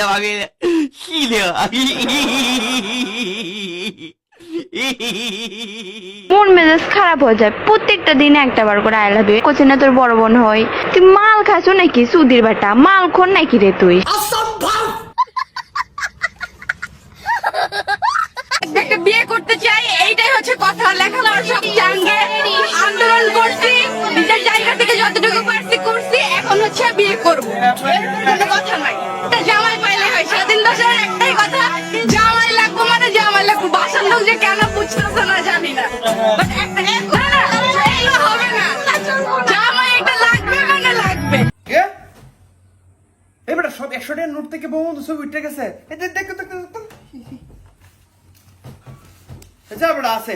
আমাকে মন মেজাজ খারাপ হয়ে যায় প্রত্যেকটা দিনে একটা বার করে আই লাভ ইউ কোচিং না তোর বড় বোন হয় তুই মাল খাসো নাকি সুধীর বেটা মাল খন নাকি রে তুই একটা বিয়ে করতে চাই এইটাই হচ্ছে কথা লেখাপড়া সব জানগে আন্দোলন করছি নিজের জায়গা থেকে যতটুকু পারছি করছি এখন হচ্ছে বিয়ে করব কোনো কথা নাই জামাই পাইলে হয় স্বাধীন দেশের একটাই কথা জামাই লাগবো মানে জামাই লাগবো বাসার লোক যে কেন বুঝতেছে না জানি না বাট একটা এইগুলো হবে না জামাই একটা লাগবে মানে লাগবে এবার সব 100 টাকার নোট থেকে বন্ধু ছবি উঠে গেছে দেখো যা বড় আছে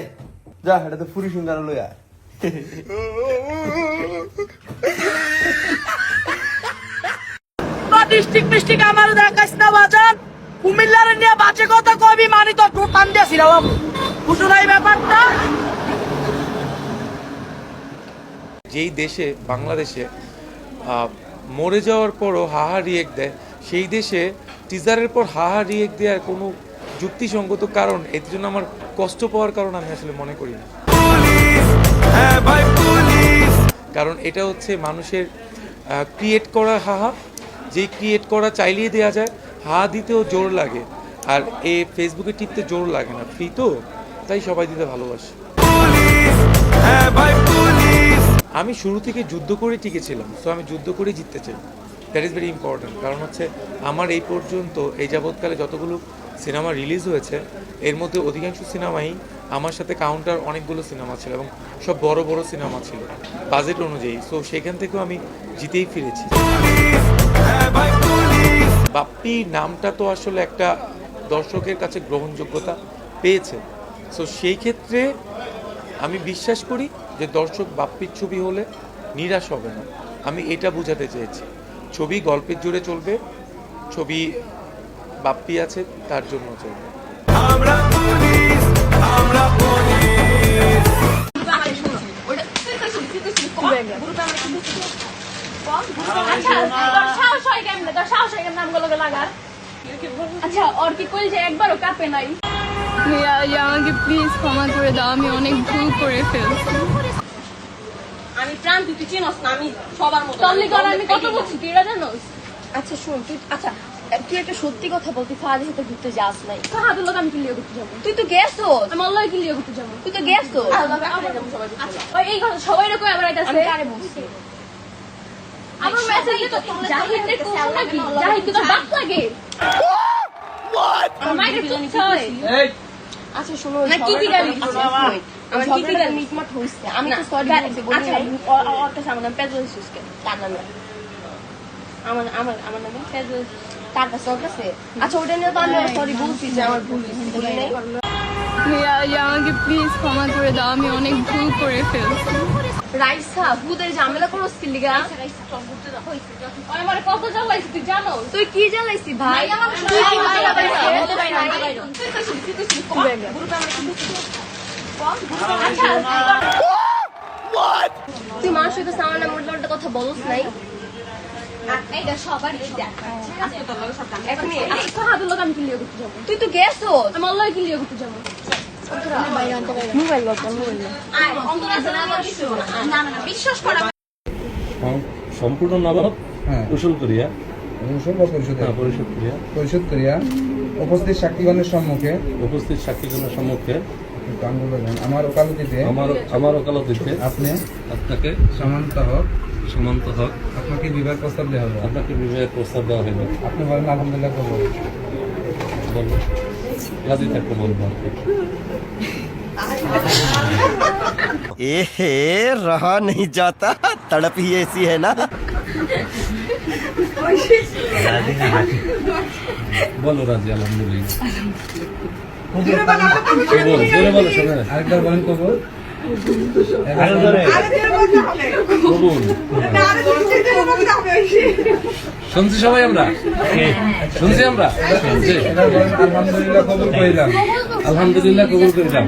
যা এটা তো ফুরি সিঙ্গারা লইয়া ডিস্ট্রিক্ট আমার দেখাস না বাজার কুমিল্লার নিয়ে বাঁচে কথা কবি মানি তো টান দিয়েছিল বাবু বুঝো না এই ব্যাপারটা যেই দেশে বাংলাদেশে মরে যাওয়ার পরও হাহা রিয়েক্ট দেয় সেই দেশে টিজারের পর হাহা রিয়েক্ট দেওয়ার কোনো যুক্তিসঙ্গত কারণ এর জন্য আমার কষ্ট পাওয়ার কারণ আমি আসলে মনে করি না কারণ এটা হচ্ছে মানুষের ক্রিয়েট করা হাহা যেই ক্রিয়েট করা চাইলেই দেওয়া যায় হাহা দিতেও জোর লাগে আর এ ফেসবুকে টিপতে জোর লাগে না ফ্রি তো তাই সবাই দিতে ভালোবাসে আমি শুরু থেকে যুদ্ধ করে টিকেছিলাম তো আমি যুদ্ধ করে জিততে চাই দ্যাট ইজ ভেরি ইম্পর্ট্যান্ট কারণ হচ্ছে আমার এই পর্যন্ত এই যাবৎকালে যতগুলো সিনেমা রিলিজ হয়েছে এর মধ্যে অধিকাংশ সিনেমাই আমার সাথে কাউন্টার অনেকগুলো সিনেমা ছিল এবং সব বড় বড় সিনেমা ছিল বাজেট অনুযায়ী সো সেখান থেকেও আমি জিতেই ফিরেছি বাপ্পি নামটা তো আসলে একটা দর্শকের কাছে গ্রহণযোগ্যতা পেয়েছে সো সেই ক্ষেত্রে আমি বিশ্বাস করি যে দর্শক বাপ্পির ছবি হলে নিরাশ হবে না আমি এটা বোঝাতে চেয়েছি ছবি গল্পের জোরে চলবে ছবি বাপ্পি আছে তার জন্য চলবে আচ্ছা ওর কি কইল যে একবারও কাঁপে নাই আমাকে প্লিজ ক্ষমা করে দাও আমি অনেক ভুল করে ফেলছি আমি প্রাণ তুই চিনস না আমি সবার মতো তল্লি কর আমি কত বলছি তুই এটা জানোস আচ্ছা শুন তুই আচ্ছা তুই একটা সত্যি কথা বলতি ফাহাদের সাথে ঘুরতে যাস নাই ফাহাদের লোক আমি কিলিয়ে ঘুরতে যাবো তুই তো গেছো আমি আল্লাহ কিলিয়ে ঘুরতে যাবো তুই তো গেছো আচ্ছা এই কথা সবাই রকম আবার আইতাছে আমি কারে বলছি আমার মেসেজ তো জাহিদের কোন নাকি জাহিদ তো বাপ লাগে হোয়াট মাইরে তুই এই আচ্ছা শুনো না কি কি গালি আমার কি কি গালি মিটমাট হইছে আমি তো সরি বলছি বলি ওর কাছে আমার নাম পেজল সুস্কে তার নাম আমার নাম পেজল তার কাছে ওর কাছে আচ্ছা ওটা নিয়ে তো আমি সরি বলছি যে আমার ভুল হয়েছে বলি নাই আমাকে প্লিজ ক্ষমা করে দাও আমি অনেক ভুল করে ফেলছি রাইসা বুদের ঝামেলা করছিস কি লিগা আমার কত জ্বালাইছিস তুই জানো তুই কি জ্বালাইছিস ভাই তুই কি তুই মানুষের কাছে আমার নাম উল্টা কথা বলস নাই তুই তো গেছো আমি আল্লাহ কিলিয়ে করতে যাবো সম্পূর্ণ নবাব কুশল করিয়া পরিশোধ করিয়া উপস্থিত সাক্ষীগণের সম্মুখে আমার ওকালতিতে আপনাকে সমান্ত হক আপনাকে বিবাহ প্রস্তাব দেওয়া হবে আপনি বলেন আলহামদুলিল্লাহ করবো রাজি থাকতে বলবো रहा नहीं जाता तड़प ही ऐसी है ना বলো রাজি আলহামদুলিল্লাহ আরেকবার বলেন কবুল শুনছি সবাই আমরা শুনছি আমরা আলহামদুলিল্লাহ কবুল করিলাম আলহামদুলিল্লাহ কবুল করিলাম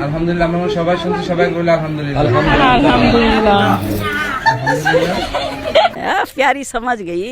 আলহামদুলিল্লাহ আমরা সবাই শুনছি, সবাই বলে আলহামদুলিল্লাহ। प्यारी समझ गई